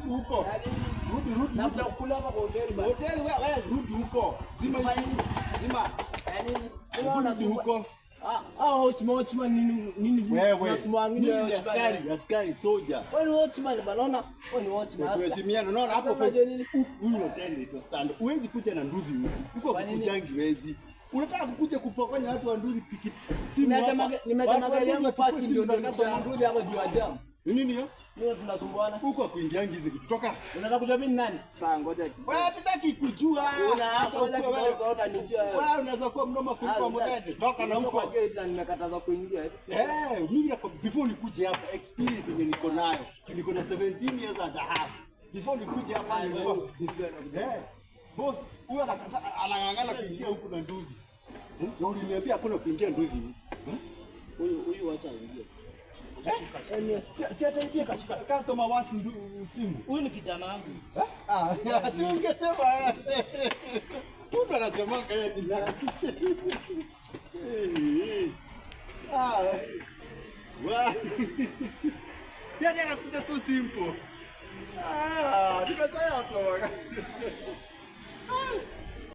huko. Rudi. Labda kula hapa kwa hoteli bwana. Hoteli wewe rudi huko. Zima. Yaani unaona huko. Watchman nini? Wewe. Nasimamia askari soja. Wewe ni watchman banaona? Wewe ni watchman. Tuheshimiane. Unaona hapo huyu hoteli ito stand. Huwezi kuja na nduzi huko. Huko kukujangi wezi. Unataka kukuja kupokonya watu wa nduzi pikipiki. Nimeacha magari yangu parking ndio nikasoma nduzi hapo juu ya jam. Nini hiyo? Leo tunasumbuana. Huko kuingiangi hizi kutoka. Unataka kujua mimi nani? Saa ngoja. Wewe tutaki kujua. Wewe unaweza kuwa mnoma kuliko mmoja. Toka na huko. Nimekataza kuingia. Mimi before nikuje hapa experience yenye niko nayo. Niko na 17 years and a half. Before nikuje hapa nilikuwa boss, huyu anang'ang'ana kuingia huku na nduzi. Na uliniambia hakuna kuingia nduzi. Huyu acha aingie. Si ataingia customer want simu. Huyu ni kijana wangu. Si ungesema mtu anasema yeye ni nani? Yaani anakuja tu simple. Nimesema hapo.